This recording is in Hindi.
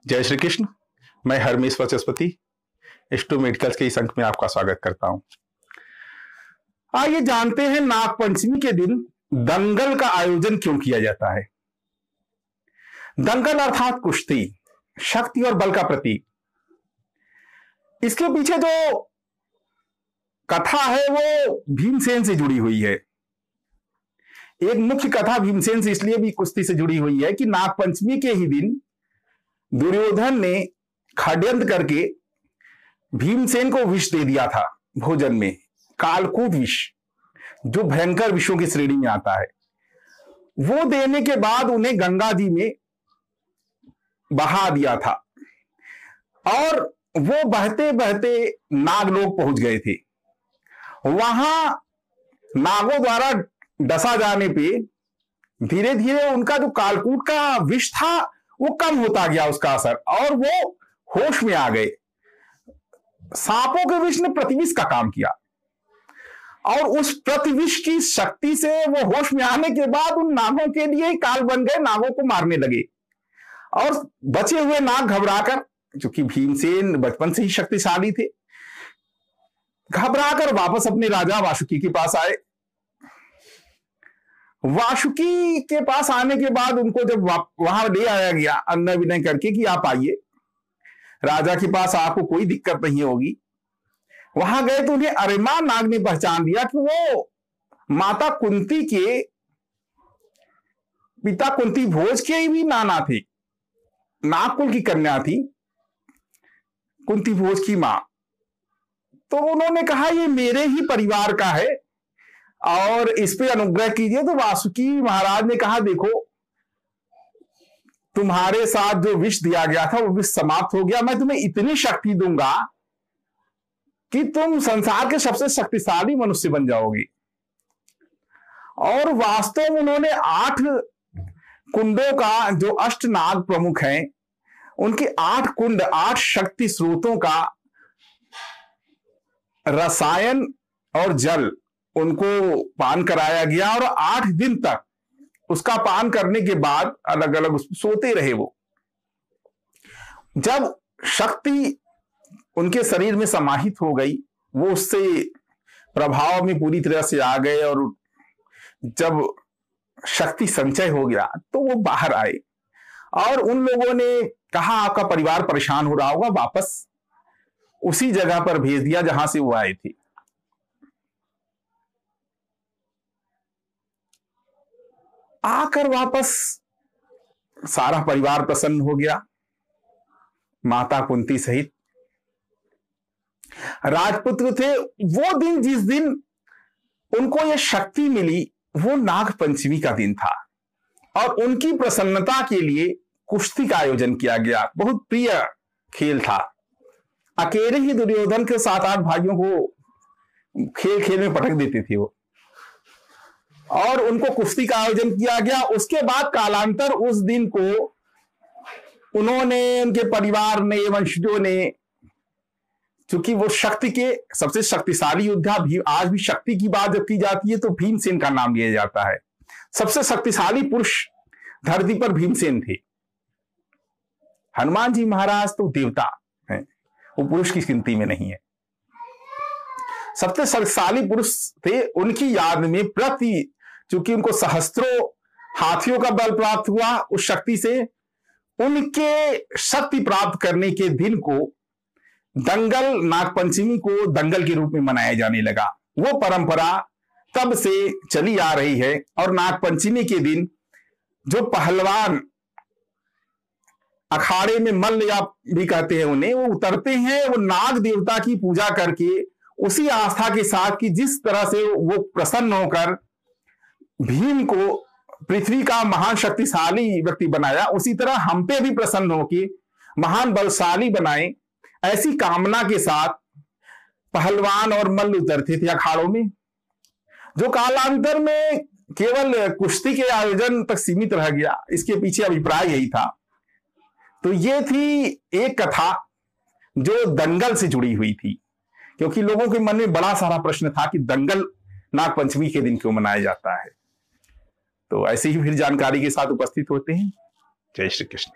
जय श्री कृष्ण। मैं हरमेश वाचस्पति H2 मेडिकल्स के इस अंक में आपका स्वागत करता हूं। आइए जानते हैं नागपंचमी के दिन दंगल का आयोजन क्यों किया जाता है। दंगल अर्थात कुश्ती, शक्ति और बल का प्रतीक। इसके पीछे जो कथा है वो भीमसेन से जुड़ी हुई है। एक मुख्य कथा भीमसेन से इसलिए भी कुश्ती से जुड़ी हुई है कि नागपंचमी के ही दिन दुर्योधन ने षड्यंत्र करके भीमसेन को विष दे दिया था भोजन में, कालकूट विष, जो भयंकर विषों की श्रेणी में आता है। वो देने के बाद उन्हें गंगा जी में बहा दिया था और वो बहते बहते नागलोक पहुंच गए थे। वहां नागों द्वारा डसा जाने पे धीरे धीरे उनका जो कालकूट का विष था वो कम होता गया, उसका असर, और वो होश में आ गए। सांपों के विष ने प्रतिविष का काम किया और उस प्रतिविष की शक्ति से वो होश में आने के बाद उन नागों के लिए ही काल बन गए, नागों को मारने लगे। और बचे हुए नाग घबराकर, क्योंकि भीमसेन बचपन से ही शक्तिशाली थे, घबराकर वापस अपने राजा वासुकी के पास आए। वासुकी के पास आने के बाद उनको जब वहां ले आया गया अन्य विनय करके कि आप आइए, राजा के पास आपको कोई दिक्कत नहीं होगी, वहां गए तो उन्हें अरिमा नाग ने पहचान लिया कि वो माता कुंती के पिता कुंती भोज के भी नाना थे, नागकुल की कन्या थी कुंती भोज की मां। तो उन्होंने कहा ये मेरे ही परिवार का है और इस पे अनुग्रह कीजिए। तो वासुकी महाराज ने कहा देखो, तुम्हारे साथ जो विष दिया गया था वो विष समाप्त हो गया, मैं तुम्हें इतनी शक्ति दूंगा कि तुम संसार के सबसे शक्तिशाली मनुष्य बन जाओगे। और वास्तव में उन्होंने 8 कुंडों का, जो अष्टनाग प्रमुख हैं, उनके 8 कुंड, 8 शक्ति स्रोतों का रसायन और जल उनको पान कराया गया और 8 दिन तक उसका पान करने के बाद अलग अलग सोते रहे। वो जब शक्ति उनके शरीर में समाहित हो गई, वो उससे प्रभाव में पूरी तरह से आ गए और जब शक्ति संचय हो गया तो वो बाहर आए और उन लोगों ने कहा आपका परिवार परेशान हो रहा होगा, वापस उसी जगह पर भेज दिया जहां से वो आए थे। आकर वापस सारा परिवार प्रसन्न हो गया, माता कुंती सहित। राजपुत्र थे। वो दिन, जिस दिन उनको यह शक्ति मिली, वो नागपंचमी का दिन था और उनकी प्रसन्नता के लिए कुश्ती का आयोजन किया गया। बहुत प्रिय खेल था। अकेले ही दुर्योधन के 7-8 भाइयों को खेल खेल में पटक देते थे वो, और उनको कुश्ती का आयोजन किया गया। उसके बाद कालांतर उस दिन को उन्होंने, उनके परिवार ने, वंशजों ने, चूंकि वो शक्ति के सबसे शक्तिशाली योद्धा, आज भी शक्ति की बात जब की जाती है तो भीमसेन का नाम लिया जाता है। सबसे शक्तिशाली पुरुष धरती पर भीमसेन थे। हनुमान जी महाराज तो देवता हैं, वो पुरुष की गिनती में नहीं है। सबसे शक्तिशाली पुरुष थे। उनकी याद में चूंकि उनको सहस्त्रों हाथियों का बल प्राप्त हुआ, उस शक्ति से उनके शक्ति प्राप्त करने के दिन को दंगल, नागपंचमी को दंगल के रूप में मनाया जाने लगा। वो परंपरा तब से चली आ रही है और नागपंचमी के दिन जो पहलवान अखाड़े में मल्ल या भी कहते हैं उन्हें, वो उतरते हैं, वो नाग देवता की पूजा करके उसी आस्था के साथ कि जिस तरह से वो प्रसन्न होकर भीम को पृथ्वी का महान शक्तिशाली व्यक्ति बनाया, उसी तरह हम पे भी प्रसन्न होकर महान बलशाली बनाए, ऐसी कामना के साथ पहलवान और मल्ल उतरते थे अखाड़ों में, जो कालांतर में केवल कुश्ती के आयोजन तक सीमित रह गया। इसके पीछे अभिप्राय यही था। तो ये थी एक कथा जो दंगल से जुड़ी हुई थी, क्योंकि लोगों के मन में बड़ा सारा प्रश्न था कि दंगल नागपंचमी के दिन क्यों मनाया जाता है। तो ऐसे ही फिर जानकारी के साथ उपस्थित होते हैं। जय श्री कृष्ण।